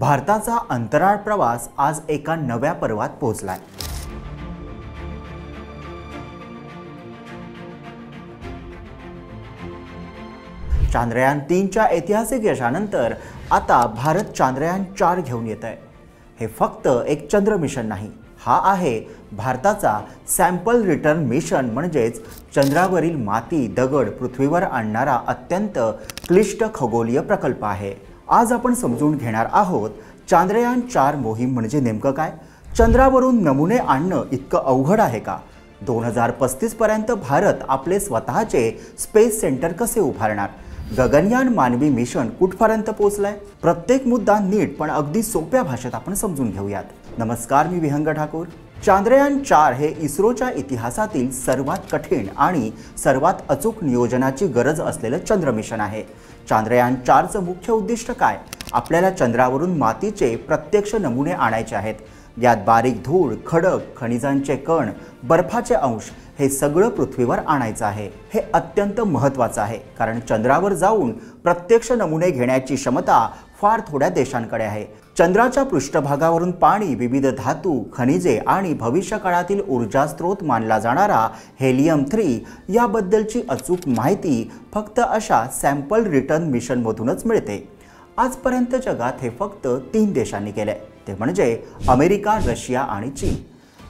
भारताचा अंतराळ प्रवास आज एका नव्या पर्वात पोहोचलाय। चांद्रयान-3च्या ऐतिहासिक यशानंतर आता भारत चांद्रयान-4 घेऊन येत आहे। हे फक्त एक चंद्र मिशन नाही, हा आहे भारताचा सॅम्पल रिटर्न मिशन, म्हणजेच चंद्रावरील माती दगड पृथ्वीवर आणणारा अत्यंत क्लिष्ट खगोलीय प्रकल्प आहे। आज आपण समजून घेणार आहोत चांद्रयान-4 मोहीम म्हणजे नेमकं काय, चंद्रावरून नमुने आणणं इतकं अवघड आहे का, 2035 पर्यंत भारत आपले स्वतःचे स्पेस सेंटर कसे उभारणार, गगनयान मानवी मिशन कुठपर्यंत पोहोचलाय, प्रत्येक मुद्दा नीट पण अगदी सोप्या भाषेत आपण समजून घेऊयात। नमस्कार, मी विहंग ठाकूर। चांद्रयान-4 हे इस्रोच्या इतिहासातील सर्वात कठीण आणि सर्वात अचूक नियोजनाची गरज असलेलं चंद्र मिशन आहे। चांद्रयान-4चं मुख्य उद्दिष्ट काय, आपल्याला चंद्रावरून मातीचे प्रत्यक्ष नमुने आणायचे आहेत। यात बारीक धूळ, खडक, खनिजांचे कण, बर्फाचे अंश हे सगळं पृथ्वीवर आणायचं आहे। हे अत्यंत महत्त्वाचं आहे, कारण चंद्रावर जाऊन प्रत्यक्ष नमुने घेण्याची क्षमता फार थोड्या देशांकडे आहे। चंद्राच्या पृष्ठभागावरून पाणी, विविध धातू, खनिजे आणि भविष्यकाळातील ऊर्जा स्रोत मानला जाणारा हेलियम-3 याबद्दलची अचूक माहिती फक्त अशा सॅम्पल रिटर्न मिशनमधूनच मिळते। आजपर्यंत जगात हे फक्त 3 देशांनी केले, ते म्हणजे अमेरिका, रशिया आणि चीन।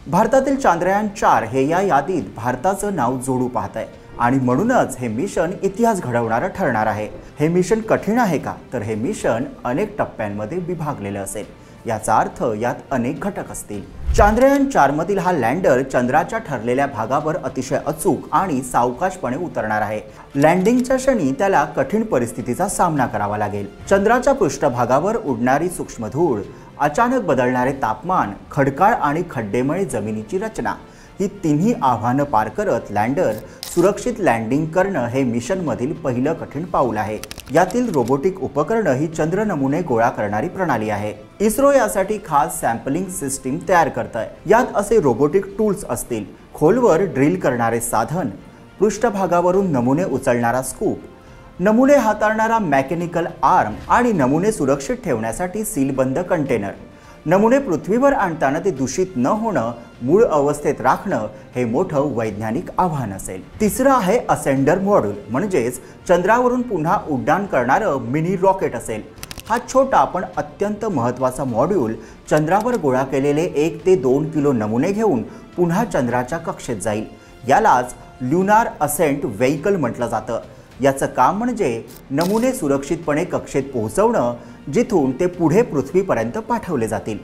भारतातील चांद्रयान-4 हे या यादीत भारताचं नाव जोडू पाहत आहे आणि म्हणूनच हे मिशन इतिहास घडवणारं ठरणार आहे। हे मिशन कठीण आहे का, तर हे मिशन अनेक टप्प्यांमध्ये विभागलेलं असेल, याचा अर्थ यात अनेक घटक असतील। चांद्रयान-4 मधील हा लँडर चंद्राच्या ठरलेल्या भागावर अतिशय अचूक आणि सावकाशपणे उतरणार आहे। लँडिंगच्या क्षणी त्याला कठीण परिस्थितीचा सामना करावा लागेल। चंद्राच्या पृष्ठभागावर उडणारी सूक्ष्म धूळ, अचानक बदलणारे तापमान, खडकाळ आणि खड्डेमय जमिनीची रचना, ही तिन्ही आव्हानं पार करत लँडर सुरक्षित लँडिंग करणं हे मिशनमधील पहिलं कठीण पाऊल आहे। यातील रोबोटिक उपकरणं ही चंद्र नमुने गोळा करणारी प्रणाली आहे। इस्रो यासाठी खास सॅम्पलिंग सिस्टीम तयार करत आहे। यात असे रोबोटिक टूल्स असतील, खोलवर ड्रिल करणारे साधन, पृष्ठभागावरून नमुने उचलणारा स्कूप, नमुने हाताळणारा मेकॅनिकल आर्म आणि नमुने सुरक्षित ठेवण्यासाठी सीलबंद कंटेनर। नमुने पृथ्वीवर आणताना ते दूषित न होणं, मूळ अवस्थेत राखणं हे मोठं वैज्ञानिक आव्हान असेल। तिसरं आहे असेंडर मॉड्यूल, म्हणजेच चंद्रावरून पुन्हा उड्डाण करणारं मिनी रॉकेट असेल। हा छोटा पण अत्यंत महत्त्वाचा मॉड्यूल चंद्रावर गोळा केलेले 1 ते 2 किलो नमुने घेऊन पुन्हा चंद्राच्या कक्षेत जाईल। यालाच ल्युनार असेंट व्हेइकल म्हटलं जातं। याचं काम म्हणजे नमुने सुरक्षितपणे कक्षेत पोहोचवणं, जिथून ते पुढे पृथ्वीपर्यंत पाठवले जातील।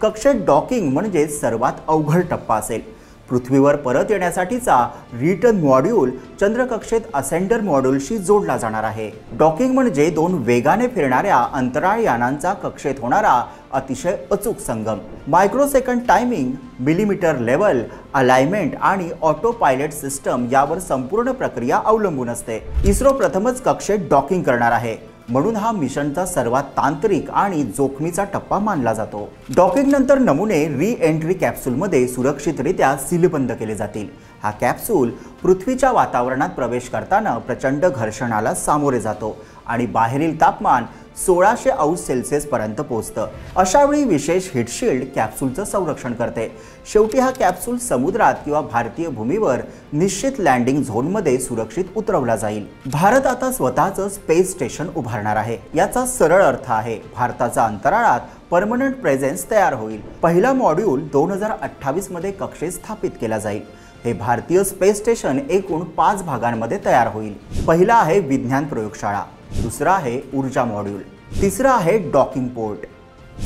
कक्षेत डॉकिंग म्हणजे सर्वात अवघड टप्पा असेल। पृथ्वीवर परत येण्यासाठीचा रिटर्न मॉड्यूल चंद्रकक्षेत असेंडर मॉड्यूलशी जोडला जाणार आहे। डॉकिंग म्हणजे 2 वेगाने फिरणाऱ्या अंतराळ यानांचा कक्षेत होणारा अतिशय अचूक संगम। Microsecond timing, millimetre level alignment आणि ऑटो पायलट सिस्टम यावर संपूर्ण प्रक्रिया अवलंबून असते। इस्रो प्रथमच कक्षेत डॉकिंग करणार आहे, म्हणून हा मिशनचा सर्वात तांत्रिक आणि जोखमीचा टप्पा मानला जातो। डॉकिंग नंतर नमुने री एंट्री कॅप्सूलमध्ये सुरक्षितरित्या सीलबंद केले जातील। हा कॅप्सूल पृथ्वीच्या वातावरणात प्रवेश करताना प्रचंड घर्षणाला सामोरे जातो आणि बाहेरील तापमान 1600 अंश सेल्सिअस पर्यंत पोहोचतं। अशावेळी विशेष हीटशील्ड कॅप्सूलचं संरक्षण करते। शेवटी हा कॅप्सूल समुद्रात किंवा भारतीय भूमीवर निश्चित लँडिंग झोनमध्ये सुरक्षित उतरवला जाईल। भारत आता स्वतःचं स्पेस स्टेशन उभारणार आहे। याचा सरळ अर्थ आहे, भारताचा अंतराळात परमनंट प्रेझेन्स तयार होईल। पहिला मॉड्यूल 2028 मध्ये कक्षेत स्थापित केला जाईल। हे भारतीय स्पेस स्टेशन एकूण 5 भागांमध्ये तयार होईल। पहिला आहे विज्ञान प्रयोगशाळा, दुसरा आहे ऊर्जा मॉड्यूल, तिसरा आहे डॉकिंग पोर्ट,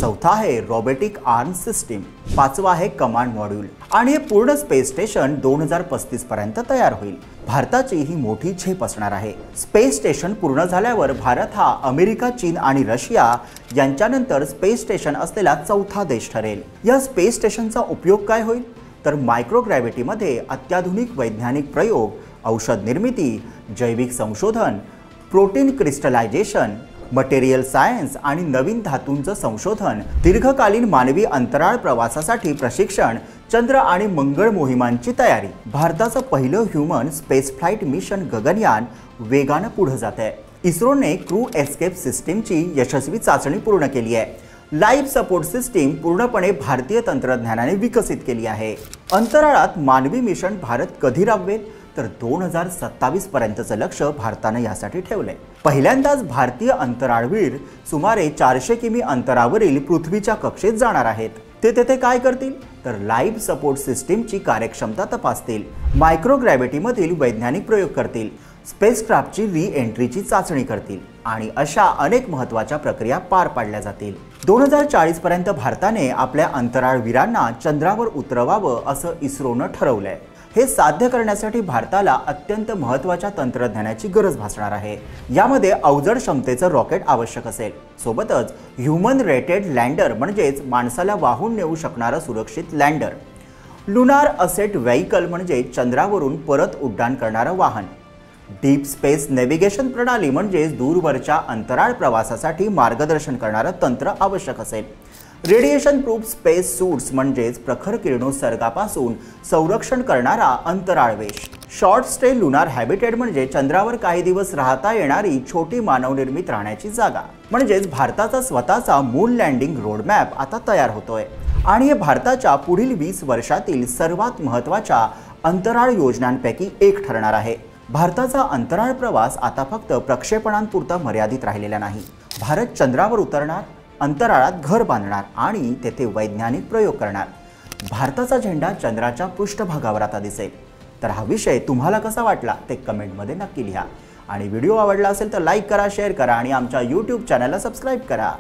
चौथा आहे रोबोटिक आर्म सिस्टीम, पाचवा आहे कमांड मॉड्यूल आणि हे पूर्ण स्पेस स्टेशन 2035 पर्यंत तयार होईल। भारताची ही मोठी झेप असणार आहे। स्पेस स्टेशन पूर्ण झाल्यावर भारत हा अमेरिका, चीन आणि रशिया यांच्यानंतर स्पेस स्टेशन असलेला चौथा देश ठरेल। या स्पेस स्टेशनचा उपयोग काय होईल, तर मायक्रोग्रॅव्हिटीमध्ये अत्याधुनिक वैज्ञानिक प्रयोग, औषध निर्मिती, जैविक संशोधन, प्रोटीन क्रिस्टलायझेशन, मटेरियल सायन्स आणि नवीन धातूंचं संशोधन, दीर्घकालीन मानवी अंतराळ प्रवासासाठी प्रशिक्षण, चंद्र आणि मंगळ मोहिमांची तयारी। भारताचं पहिलं human space flight mission Gaganyaan वेगानं पुढे जात आहे। इस्रोने क्रू एस्केप सिस्टीमची यशस्वी चाचणी पूर्ण केली आहे। लाईफ सपोर्ट सिस्टीम पूर्णपणे भारतीय तंत्रज्ञानाने विकसित केली आहे। अंतराळात मानवी मिशन भारत कधी राबवेल तर 2027 पर्यंतचं लक्ष भारताने यासाठी ठेवलंय। पहिल्यांदाच भारतीय अंतराळवीर सुमारे 400 किमी अंतरावरील पृथ्वीच्या कक्षेत जाणार आहेत। ते तेथे काय करतील तर लाईफ सपोर्ट सिस्टीमची कार्यक्षमता तपासतील, मायक्रोग्रॅव्हिटीमधील वैज्ञानिक प्रयोग करतील, स्पेसक्राफ्टची री एंट्रीची चाचणी करतील आणि अशा अनेक महत्त्वाच्या प्रक्रिया पार पाडल्या जातील। 2040 पर्यंत भारताने आपल्या अंतराळवीरांना चंद्रावर उतरवावं असं इस्रोनं ठरवलंय। हे साध्य करण्यासाठी भारताला अत्यंत महत्त्वाच्या तंत्रज्ञानाची गरज भासणार आहे। यामध्ये अवजड क्षमतेचं रॉकेट आवश्यक असेल, सोबतच ह्युमन रेटेड लँडर म्हणजेच माणसाला वाहून नेऊ शकणारं सुरक्षित लँडर, लुनार असेट व्हेइकल म्हणजे चंद्रावरून परत उड्डाण करणारं वाहन, डीप स्पेस नेव्हिगेशन प्रणाली म्हणजे दूरवरच्या अंतराळ प्रवासासाठी मार्गदर्शन करणारं तंत्र आवश्यक असेल, रेडिएशन प्रूफ स्पेस सूट्स म्हणजेच प्रखर किरणोत्सर्गापासून संरक्षण करणारा अंतराळवेश, शॉर्ट स्टे लुनार हॅबिटेट म्हणजे चंद्रावर काही दिवस राहता येणारी छोटी मानवनिर्मित राहण्याची जागा। म्हणजेच भारताचा स्वतःचा मून लँडिंग रोडमॅप आता तयार होतोय आणि हे भारताच्या पुढील 20 वर्षातील सर्वात महत्त्वाच्या अंतराळ योजनांपैकी एक ठरणार आहे। भारताचा अंतराळ प्रवास आता फक्त प्रक्षेपणांपुरता मर्यादित राहिलेला नाही। भारत चंद्रावर उतरणार, अंतराळात घर बांधणार आणि तेथे वैज्ञानिक प्रयोग करणार। भारताचा झेंडा चंद्राच्या पृष्ठभागावर आता दिसेल। तर हा विषय तुम्हाला कसा वाटला ते कमेंटमध्ये नक्की लिहा आणि व्हिडिओ आवडला असेल तर लाईक करा, शेअर करा आणि आमच्या YouTube चॅनलला सबस्क्राईब करा।